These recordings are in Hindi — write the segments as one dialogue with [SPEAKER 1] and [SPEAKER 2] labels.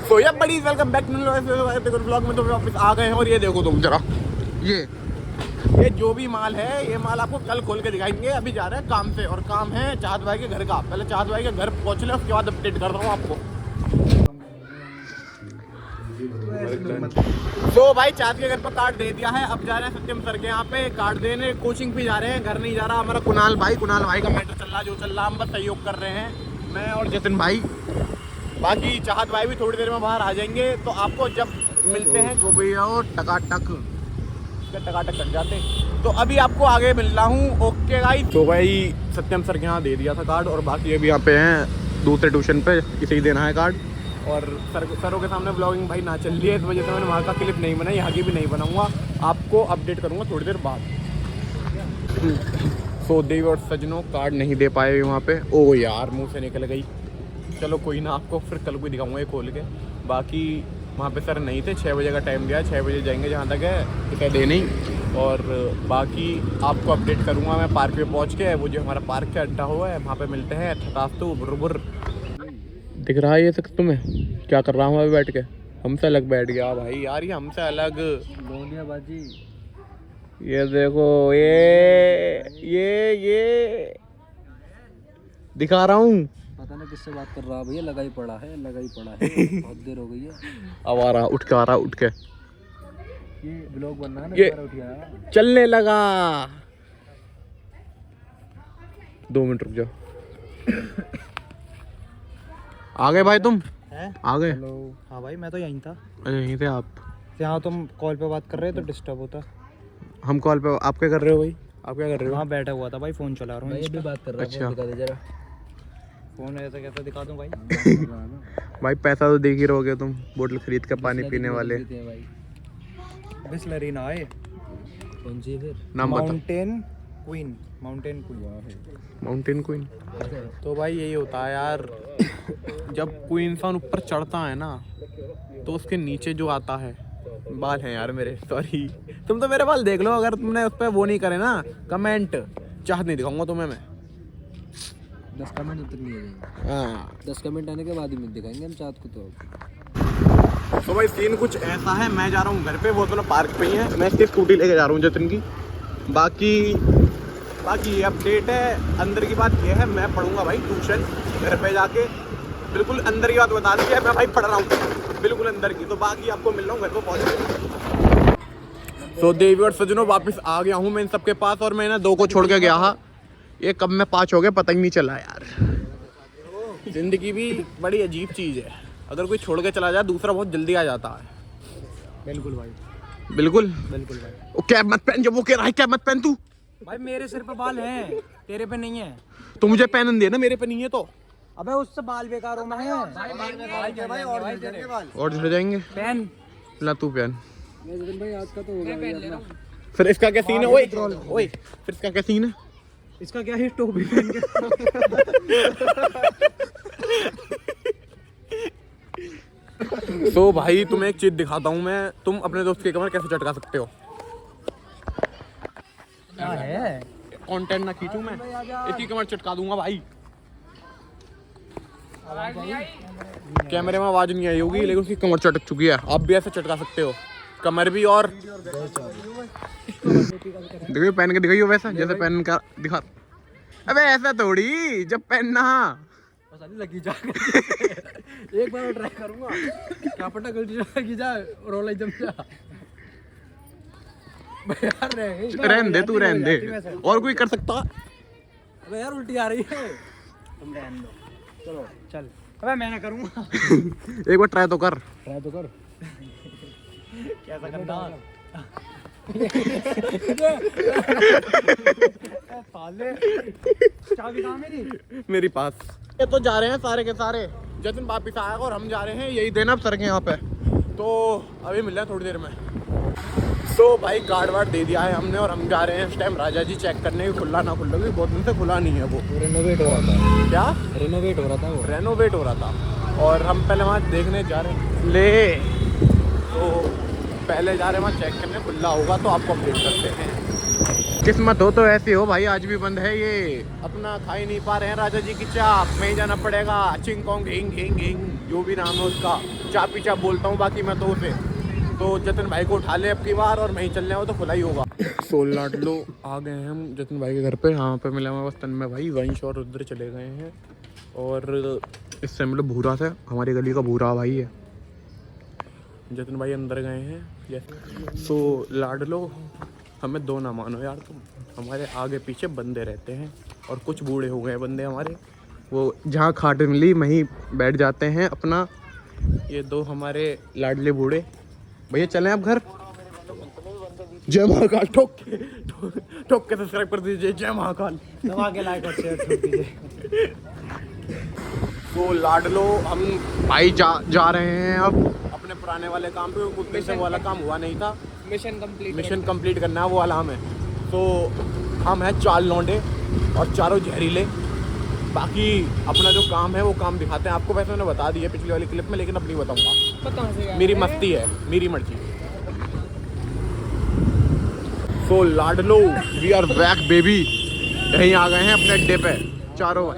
[SPEAKER 1] तो ये बड़ी वेलकम बैक टू ब्लॉग में। तो वापस आ गए हैं और ये देखो तुम जरा, ये जो भी माल है ये माल आपको कल खोल के दिखाएंगे। अभी जा रहे हैं काम पे, और काम है चाहत भाई के घर का। पहले चाहत भाई के घर पहुँच ले, उसके बाद अपडेट कर रहा हूँ आपको। तो भाई चाहत के घर पर कार्ड दे दिया है। अब जा रहे हैं सत्यम सर के यहाँ पे कार्ड देने। कोचिंग भी जा रहे हैं, घर नहीं जा रहा। हमारा कुणाल भाई का मैटर चल रहा, जो चल रहा, हम बस सहयोग कर रहे हैं, मैं और जतिन भाई। बाकी चाहत भाई भी थोड़ी देर में बाहर आ जाएंगे। तो आपको जब मिलते हैं जो भैया और टकाटक कट जाते। तो अभी आपको आगे मिल रहा हूँ। Okay guys. तो भाई सत्यम सर के यहाँ दे दिया था कार्ड, और बाकी अभी यहाँ पे हैं दूसरे ट्यूशन पे, इसे ही देना है कार्ड। और सरों के सामने ब्लॉगिंग भाई ना चल रही है, इस वजह से मैंने वहाँ का क्लिप नहीं बनाई, यहाँ की भी नहीं बनाऊँगा। आपको अपडेट करूँगा थोड़ी देर बाद। तो देव और सजनों कार्ड नहीं दे पाए वहाँ पे। ओ यार मुँह से निकल गई। चलो कोई ना, आपको फिर कल को दिखाऊंगा ये खोल के। बाकी वहाँ पे सर नहीं थे, 6 बजे का टाइम दिया, 6 बजे जाएंगे जहाँ तक है, टिकट दे नहीं। और बाकी आपको अपडेट करूँगा मैं पार्क पे पहुँच के। वो जो हमारा पार्क का अड्डा हुआ है वहाँ पे मिलते हैं। ठटास्तु बुरबुर दिख रहा है ये तक तुम्हें? क्या कर रहा हूँ अभी बैठ के? हमसे अलग बैठ गया भाई यार, ये हमसे अलग बाजी। ये देखो ये दिखा रहा हूँ।
[SPEAKER 2] पता नहीं किससे बात कर रहा भैया, लगा ही पड़ा है बहुत देर हो गई है।
[SPEAKER 1] अब आ रहा, उठ के
[SPEAKER 2] ये ब्लॉग बनना है ना,
[SPEAKER 1] ये
[SPEAKER 2] उठ गया,
[SPEAKER 1] चलने लगा। 2 मिनट रुक जाओ। आ गए भाई तुम? आ गए?
[SPEAKER 2] हेलो। हाँ भाई मैं तो यहीं था।
[SPEAKER 1] अरे यहीं थे आप?
[SPEAKER 2] यहाँ तुम कॉल पे बात कर रहे हो तो डिस्टर्ब होता।
[SPEAKER 1] हम कॉल पे, आप क्या कर रहे हो भाई? आप क्या कर रहे हो?
[SPEAKER 2] वहाँ बैठा हुआ था भाई, फोन चला रहा हूँ। ये भी बात कर रहा है।
[SPEAKER 1] अच्छा।
[SPEAKER 2] दिखा दे जरा फोन, ऐसा कैसा दिखा दूँ भाई?
[SPEAKER 1] भाई पैसा तो देख ही रहोगे तुम, बोतल खरीद कर पानी पीने वाले।
[SPEAKER 2] बिस्लरी ना है। कौन सी फिर?
[SPEAKER 1] नाम बता।
[SPEAKER 2] Mountain
[SPEAKER 1] queen. तो भाई यही होता है यार, जब कोई इंसान ऊपर चढ़ता है ना तो उसके नीचे जो आता है, बाल हैं यार मेरे, सॉरी। तुम तो मेरे बाल देख लो, अगर तुमने उस पर वो नहीं करे ना कमेंट, चाहत नहीं दिखाऊंगा तुम्हें मैं।
[SPEAKER 2] 10 कमेंट तक नहीं आएंगे।
[SPEAKER 1] हाँ
[SPEAKER 2] 10 कमेंट आने के बाद ही दिखाएंगे हम चाहत को।
[SPEAKER 1] तो भाई सीन कुछ ऐसा है, मैं जा रहा हूँ घर पे, वो तो पार्क पे ही है। मैं इसकी स्कूटी लेके जा रहा हूँ जतिन की। बाकी ये अपडेट है। अंदर की बात ये है, मैं पढ़ूंगा भाई ट्यूशन घर पे जाके। बिल्कुल अंदर की बात बता दी है, मैं भाई पढ़ रहा हूँ बिल्कुल अंदर की। तो बाकी आपको मिल रहा हूँ घर पे पहुँच के। तो देवी और सजनों वापस आ गया हूँ मैं इन सबके पास, और मैं ना 2 को छोड़ के गया था। ये कब में 5 हो गए पता ही नहीं चला यार। जिंदगी भी बड़ी अजीब चीज़ है, अगर कोई छोड़ के चला जाए दूसरा बहुत जल्दी आ जाता है।
[SPEAKER 2] बिल्कुल भाई,
[SPEAKER 1] बिल्कुल
[SPEAKER 2] भाई।
[SPEAKER 1] वो कैप मत पहन, जब वो कह रहा है कैप मत पहन तू।
[SPEAKER 2] भाई मेरे सिर पे बाल हैं, तेरे पे नहीं है।
[SPEAKER 1] तो मुझे पहन दे ना, मेरे पे नहीं है तो।
[SPEAKER 2] अबे उससे बाल बेकार हो मैं
[SPEAKER 1] और झड़ जाएंगे।
[SPEAKER 2] पहन
[SPEAKER 1] ला तू पहन।
[SPEAKER 2] भाई आज का तो होगा।
[SPEAKER 1] फिर इसका क्या सीन है? ओए फिर इसका क्या सीन है?
[SPEAKER 2] इसका क्या है? टोपी पहन के।
[SPEAKER 1] तो भाई तुम्हें एक चीज दिखाता हूँ मैं, तुम अपने दोस्त की कमर कैसे चटका सकते हो।
[SPEAKER 2] क्या है?
[SPEAKER 1] कंटेंट ना खींचूं मैं, इसकी कमर चटका दूंगा भाई। कैमरे में आवाज नहीं आई होगी, लेकिन उसकी कमर चटक चुकी है। आप भी ऐसे चटका सकते हो कमर भी। और देखिए पहन के दिखाइए वैसा, जैसे पहन का दिखा। अबे ऐसा थोड़ी, जब पहनना
[SPEAKER 2] लगी जा। एक बार ट्राई करूंगा, क्या पता गलती लगी जा, रोला जम जा। यार
[SPEAKER 1] रहन दे, तू रहन दे, और कोई कर सकता।
[SPEAKER 2] अबे यार उल्टी आ रही है, तुम रहन दो। चलो चल। अबे मैं ना करूंगा।
[SPEAKER 1] एक बार ट्राई तो कर।
[SPEAKER 2] कैसा करना? चाबी कहाँ
[SPEAKER 1] मेरी पास। ये तो जा रहे हैं सारे के सारे, जतिन वापिस आएगा और हम जा रहे हैं यही देना अब सर के यहाँ पे। तो अभी मिल रहे हैं थोड़ी देर में। तो भाई कार्ड वार्ड दे दिया है हमने, और हम जा रहे हैं इस टाइम राजा जी चेक करने की, खुला ना खुला, क्योंकि बहुत दिन से खुला नहीं है वो।
[SPEAKER 2] रेनोवेट हो रहा था।
[SPEAKER 1] क्या
[SPEAKER 2] रेनोवेट हो रहा था? वो
[SPEAKER 1] रेनोवेट हो रहा था, और हम पहले वहाँ देखने जा रहे हैं। तो पहले जा रहे हैं वहाँ चेक करने, खुला होगा तो आपको अपडेट करते हैं। किस्मत हो तो ऐसी हो भाई, आज भी बंद है ये। अपना खा ही नहीं पा रहे हैं राजा जी की चाप, में ही जाना पड़ेगा। चिंग कोंग हिंग हिंग हिंग, जो भी नाम है उसका। चापी चाप बोलता हूँ बाकी मैं तो उसे। तो जतिन भाई को उठा ले अब की बार और मैं ही चलने हो तो खुला ही होगा। सोल लाडलो आ गए हैं हम जतिन भाई के घर पे। यहाँ पे मिला हमारे बस तन्मय भाई, वंश और उधर चले गए हैं। और इससे मतलब भूरा से, हमारी गली का भूरा भाई है। जतिन भाई अंदर गए हैं। यस सो लाडलो, हमें दो ना मानो यार तुम, हमारे आगे पीछे बंदे रहते हैं और कुछ बूढ़े हो गए बंदे हमारे, वो जहाँ खाट मिली वहीं बैठ जाते हैं अपना। ये दो हमारे लाडले बूढ़े भैया चलें आप घर। जय महाकाल, ठोक के सब्सक्राइब कर दीजिए। जय महाकाल,
[SPEAKER 2] दबा के लाइक और शेयर ठोक दीजिए।
[SPEAKER 1] तो लाडलो हम भाई जा रहे हैं अब अपने पुराने वाले काम पे। कुछ दिन से वो वाला काम हुआ नहीं था, मिशन कंप्लीट करना है वो वाला हमें। तो हम हैं 4 लौंडे और चारों जहरीले। बाकी अपना जो काम है वो काम दिखाते हैं आपको। वैसे मैंने बता दिया पिछली वाली क्लिप में, लेकिन अब नहीं बताऊंगा, मेरी मस्ती है, मेरी मर्जी। सो लाडलो वी आर बैक बेबी, यहीं आ गए हैं अपने अड्डे पे चारों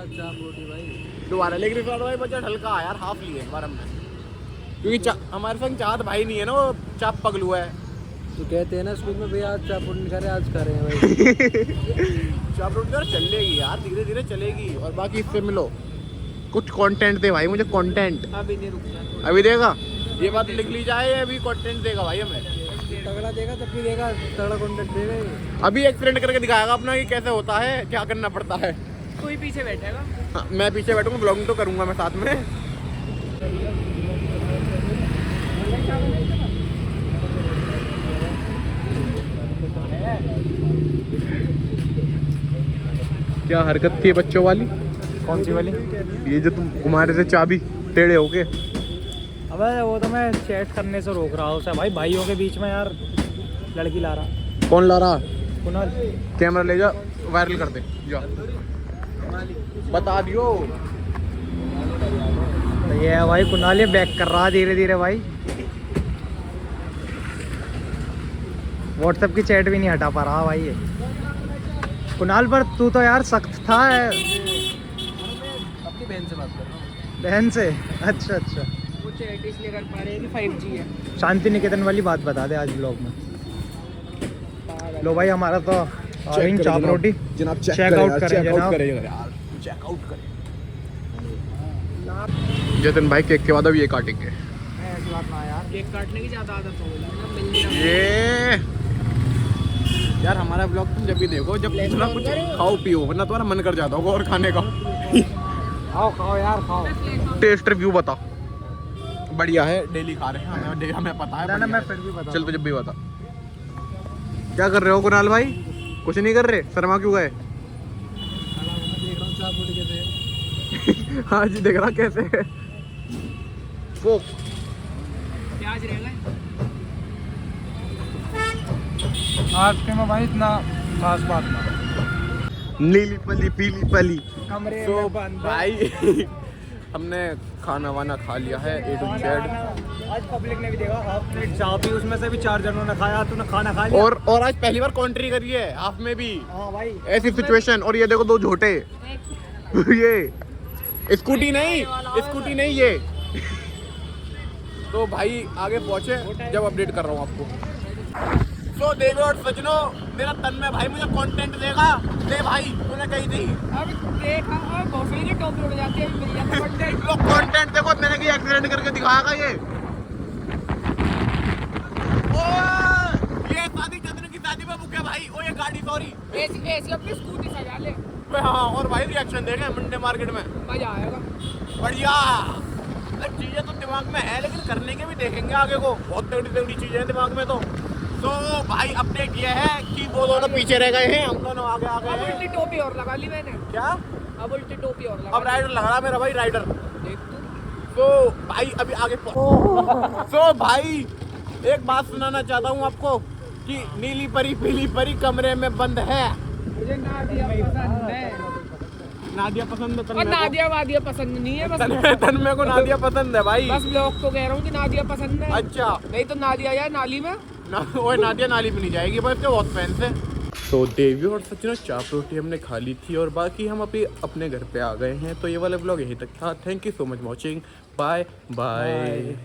[SPEAKER 1] दोबारा। लेकिन इस बार भाई बजट हल्का है यार, हाफ लिए इस बार हमने, क्योंकि हमारे संग चाँद भाई नहीं है ना, वो चाप पगलू है।
[SPEAKER 2] तो कहते हैं ना स्कूल में भैया आज चाप नहीं करे, आज कर रहे हैं भाई।
[SPEAKER 1] चाप रोटी यार चलेगी यार, धीरे धीरे चलेगी। और बाकी इससे मिलो, कुछ कंटेंट दे भाई मुझे, कंटेंट
[SPEAKER 2] अभी नहीं रुकना,
[SPEAKER 1] अभी देगा, ये बात लिख ली जाए, अभी कंटेंट देगा भाई हमें।
[SPEAKER 2] तगड़ा देगा तब भी देगा, तगड़ा कंटेंट देगा ये।
[SPEAKER 1] अभी एक्सीडेंट करके दिखाएगा अपना कि कैसे होता है, क्या करना पड़ता है।
[SPEAKER 2] कोई पीछे बैठेगा?
[SPEAKER 1] हाँ, मैं पीछे बैठूंगा, ब्लॉगिंग तो करूंगा मैं साथ में। क्या हरकत थी बच्चों वाली?
[SPEAKER 2] कौन सी वाली?
[SPEAKER 1] ये जो तुम घुमा रहे थे चाबी टेढ़े होके।
[SPEAKER 2] अबे वो तो मैं चैट करने से रोक रहा हूँ उसे भाई, भाइयों के बीच में यार लड़की ला रहा।
[SPEAKER 1] कौन ला रहा?
[SPEAKER 2] कुणाल।
[SPEAKER 1] कैमरा ले जा, वायरल कर दे जा, बता दियो।
[SPEAKER 2] तो ये है भाई कुणाल, ये बैक कर रहा धीरे धीरे भाई। व्हाट्सएप की चैट भी नहीं हटा पा रहा भाई ये कुणाल। पर तू तो यार सख्त था।
[SPEAKER 3] अपनी बहन से बात कर रहा हूँ।
[SPEAKER 2] बहन से? अच्छा अच्छा,
[SPEAKER 3] वो चैट इसलिए कर पा रहे हैं कि 5G है।
[SPEAKER 2] शांति निकेतन वाली बात बता दे आज ब्लॉग में। लो भाई हमारा तो आ रही चाप रोटी
[SPEAKER 1] जनाब,
[SPEAKER 2] चेकआउट करें जनाब।
[SPEAKER 1] चेकआउट करें। जतिन भाई केक के बाद अब ये काटेंगे।
[SPEAKER 2] ऐसी बात ना यार,
[SPEAKER 3] केक काटने की ज़्यादा आदत हो गई ना, मिल नहीं रहा।
[SPEAKER 1] ये यार हमारा ब्लॉग तुम जब भी देखो, जब थोड़ा कुछ खाओ पियो, वरना तुम्हारा मन कर जाता होगा और खाने का।
[SPEAKER 2] खाओ खाओ यार खाओ।
[SPEAKER 1] टेस्ट रिव्यू बता। बढ़िया है, डेली खा रहे हैं, हमें पता है।
[SPEAKER 2] ना मैं फिर भी बता।
[SPEAKER 1] चल तो जब भी बता। क्या कर रहे हो कुणाल भाई? कुछ नहीं कर रहे, शर्मा क्यों गए?
[SPEAKER 2] देख रहा हूँ चाप रोटी कैसे।
[SPEAKER 1] हाँ जी देख रहा कैसे है वो।
[SPEAKER 3] प्याज रहेगा
[SPEAKER 2] आज के में भाई इतना खास बात ना।
[SPEAKER 1] नीली पली पीली पली।
[SPEAKER 2] कमरे
[SPEAKER 1] तो
[SPEAKER 2] में बंद
[SPEAKER 1] भाई हमने खाना वाना खा लिया है ए टू जेड।
[SPEAKER 2] आज पब्लिक ने भी देखा, हाफ प्लेट चाप ही उसमें से भी 4 जनों ने खाया, तूने खाना खा लिया।
[SPEAKER 1] और आज पहली बार कॉन्ट्री करी है हाफ में भी।
[SPEAKER 2] हाँ भाई
[SPEAKER 1] ऐसी सिचुएशन। और ये देखो 2 झोटे। ये स्कूटी नहीं ये। तो भाई आगे पहुंचे जब अपडेट कर रहा हूँ आपको। तो देवी और सजनो, मेरा तन्मय भाई मुझे कंटेंट देगा। दे भाई, तूने कही थी।
[SPEAKER 3] अब देखा और भोसड़ी की टोपी उड़ जाती है, मिल जाता है कंटेंट।
[SPEAKER 1] लोग कंटेंट देखो, मैंने कि एक्सीडेंट करके दिखाएगा ये। ये शादी में बुक है भाई। ओ ये गाड़ी सॉरी।
[SPEAKER 3] ऐसी अपनी स्कूटी सजा ले,
[SPEAKER 1] हाँ, और भाई रिएक्शन देखे मंडे मार्केट में,
[SPEAKER 3] मजा आएगा।
[SPEAKER 1] बढ़िया। चीजें तो दिमाग में है, लेकिन करने के भी देखेंगे आगे को। बहुत तगड़ी तगड़ी चीजें हैं दिमाग में। तो भाई अपडेट ये है कि वो दोनों पीछे रह गए हैं, हम दोनों आगे आ गए
[SPEAKER 3] अब
[SPEAKER 1] हैं।
[SPEAKER 3] उल्टी टोपी और लगा ली मैंने।
[SPEAKER 1] क्या?
[SPEAKER 3] अब उल्टी टोपी और लगा
[SPEAKER 1] अब राइडर लग रहा मेरा भाई, राइडर।
[SPEAKER 3] देख तू।
[SPEAKER 1] तो भाई अभी आगे तो भाई एक बात सुनाना चाहता हूँ आपको कि नीली परी पीली परी कमरे में बंद है।
[SPEAKER 3] मुझे नादिया पसंद है।
[SPEAKER 1] नादिया पसंद है?
[SPEAKER 3] और नादिया वादिया पसंद नहीं है, बस
[SPEAKER 1] तन्मय को नादिया पसंद है भाई।
[SPEAKER 3] बस लोग को कह रहा हूँ कि नादिया पसंद है।
[SPEAKER 1] अच्छा,
[SPEAKER 3] नहीं तो नादिया जाए नाली में।
[SPEAKER 1] ओए नादिया नाली पे नहीं जाएगी, बस बहुत फैंस है। तो देवी और सचिन चाप रोटी हमने खा ली थी और बाकी हम अभी अपने घर पे आ गए हैं। तो ये वाला ब्लॉग यहीं तक था। Thank you so much watching. Bye bye.